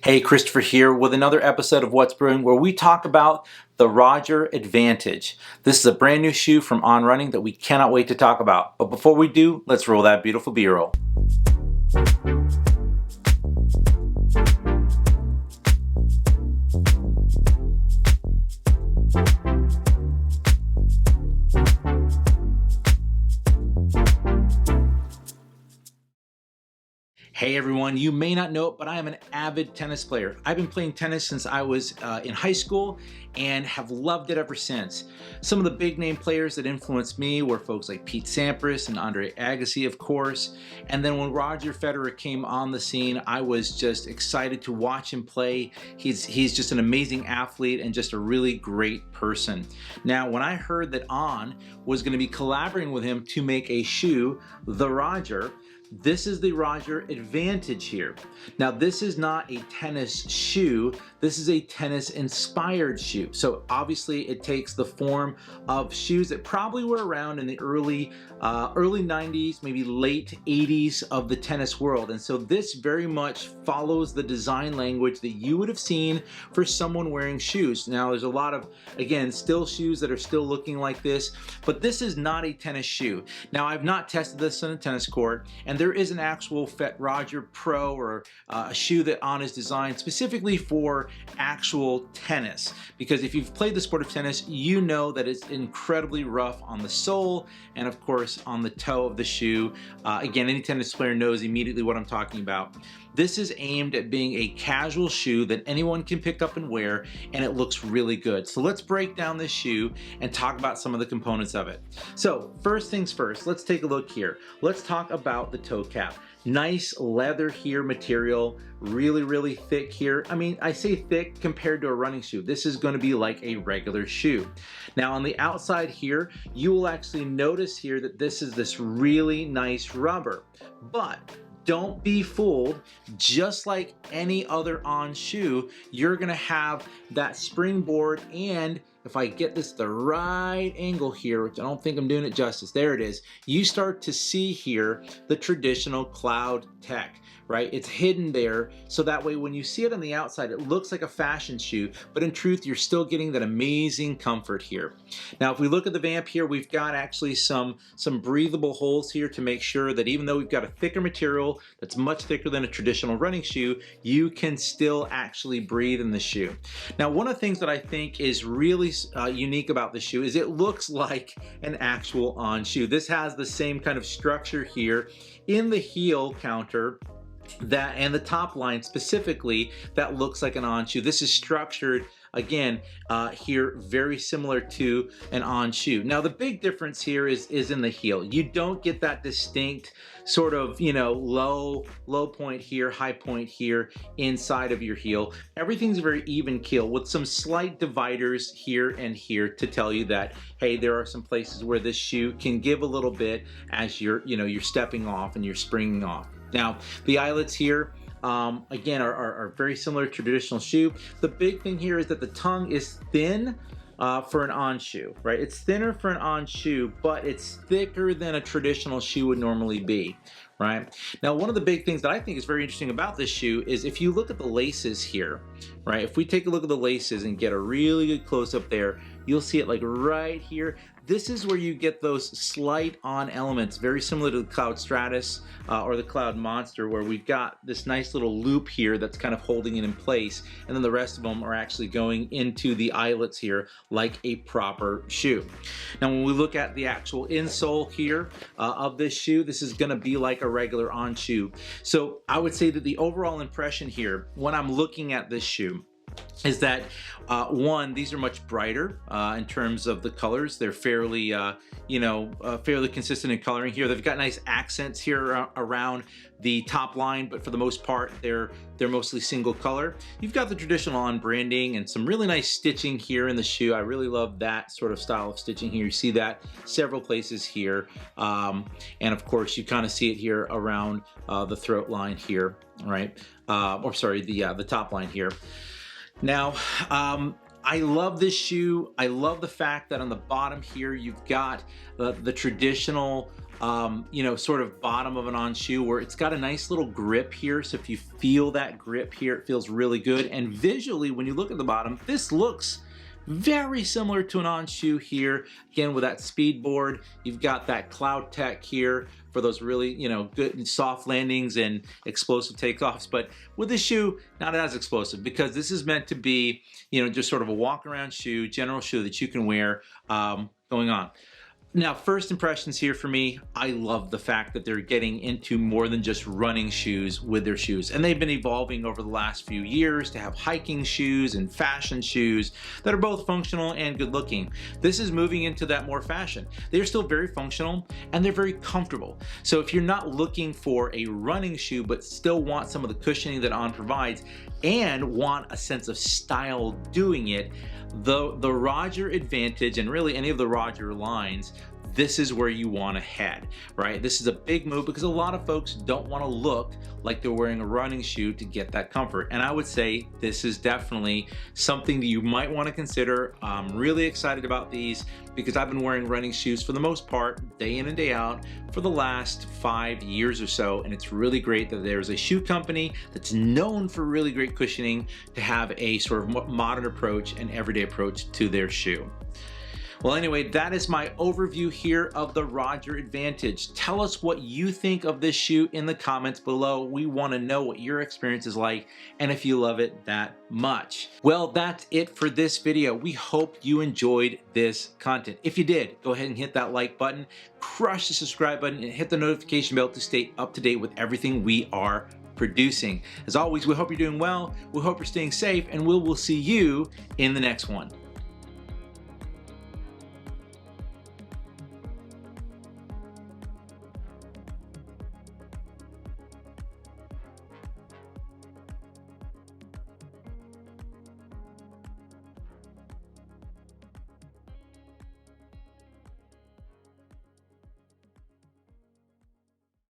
Hey, Christopher here with another episode of What's Brewing, where we talk about the Roger Advantage. This is a brand new shoe from On Running that we cannot wait to talk about. But before we do, let's roll that beautiful B-roll. Hey everyone, you may not know it, but I am an avid tennis player. I've been playing tennis since I was in high school and have loved it ever since. Some of the big name players that influenced me were folks like Pete Sampras and Andre Agassi, of course. And then when Roger Federer came on the scene, I was just excited to watch him play. He's just an amazing athlete and just a really great person. Now, when I heard that On was going to be collaborating with him to make a shoe, the Roger, this is the Roger Advantage here. Now, this is not a tennis shoe. This is a tennis inspired shoe. So obviously it takes the form of shoes that probably were around in the early 90s, maybe late 80s of the tennis world. And so this very much follows the design language that you would have seen for someone wearing shoes. Now, there's a lot of, again, still shoes that are still looking like this, but this is not a tennis shoe. Now, I've not tested this on a tennis court, and there is an actual Roger Pro or a shoe that On is designed specifically for actual tennis. Because if you've played the sport of tennis, you know that it's incredibly rough on the sole and of course on the toe of the shoe. Again, any tennis player knows immediately what I'm talking about. This is aimed at being a casual shoe that anyone can pick up and wear, and it looks really good. So let's break down this shoe and talk about some of the components of it. So first things first, let's take a look here. Let's talk about the toe cap. Nice leather here material, really thick here. I mean, I say thick compared to a running shoe. This is going to be like a regular shoe. Now on the outside here, you will actually notice here that this is this really nice rubber, but don't be fooled. Just like any other On shoe, you're gonna have that springboard, and if I get this the right angle here, which I don't think I'm doing it justice, there it is, you start to see here the traditional CloudTec, right? It's hidden there, so that way when you see it on the outside, it looks like a fashion shoe, but in truth, you're still getting that amazing comfort here. Now, if we look at the vamp here, we've got actually some breathable holes here to make sure that even though we've got a thicker material that's much thicker than a traditional running shoe, you can still actually breathe in the shoe. Now, one of the things that I think is really unique about the shoe is it looks like an actual On shoe. This has the same kind of structure here in the heel counter and the top line specifically that looks like an On shoe. This is structured again here very similar to an On shoe. Now the big difference here is in the heel. You don't get that distinct sort of, you know, low point here, high point here inside of your heel. Everything's very even keel with some slight dividers here and here to tell you that, hey, there are some places where this shoe can give a little bit as you're stepping off and you're springing off. Now, the eyelets here, again, are very similar to traditional shoe. The big thing here is that the tongue is thin for an On shoe, right? It's thinner for an On shoe, but it's thicker than a traditional shoe would normally be, right? Now, one of the big things that I think is very interesting about this shoe is if you look at the laces here, right? If we take a look at the laces and get a really good close up there, you'll see it like right here. This is where you get those slight On elements, very similar to the Cloud Stratus or the Cloud Monster, where we've got this nice little loop here that's kind of holding it in place, and then the rest of them are actually going into the eyelets here like a proper shoe. Now, when we look at the actual insole here of this shoe, this is gonna be like a regular On shoe. So I would say that the overall impression here, when I'm looking at this shoe, is that one, these are much brighter in terms of the colors. They're fairly, fairly consistent in coloring here. They've got nice accents here around the top line, but for the most part, they're mostly single color. You've got the traditional On branding and some really nice stitching here in the shoe. I really love that sort of style of stitching here. You see that several places here, and of course, you kind of see it here around the throat line here, right? The top line here. Now, I love this shoe. I love the fact that on the bottom here, you've got the traditional you know, sort of bottom of an on shoe where it's got a nice little grip here. So if you feel that grip here, it feels really good. And visually, when you look at the bottom, this looks very similar to an on shoe here. Again, with that Speedboard, you've got that CloudTec here for those really, you know, good and soft landings and explosive takeoffs. But with this shoe, not as explosive, because this is meant to be, you know, just sort of a walk around shoe, general shoe that you can wear going on. Now, first impressions here for me, I love the fact that they're getting into more than just running shoes with their shoes. And they've been evolving over the last few years to have hiking shoes and fashion shoes that are both functional and good looking. This is moving into that more fashion. They're still very functional and they're very comfortable. So if you're not looking for a running shoe but still want some of the cushioning that On provides and want a sense of style doing it, the Roger Advantage, and really any of the Roger lines, this is where you want to head, right? This is a big move because a lot of folks don't want to look like they're wearing a running shoe to get that comfort. And I would say this is definitely something that you might want to consider. I'm really excited about these because I've been wearing running shoes for the most part, day in and day out, for the last 5 years or so. And it's really great that there's a shoe company that's known for really great cushioning to have a sort of modern approach and everyday approach to their shoe. Well, anyway, that is my overview here of the Roger Advantage. Tell us what you think of this shoe in the comments below. We want to know what your experience is like and if you love it that much. Well, that's it for this video. We hope you enjoyed this content. If you did, go ahead and hit that like button, crush the subscribe button, and hit the notification bell to stay up to date with everything we are producing. As always, we hope you're doing well, we hope you're staying safe, and we will see you in the next one.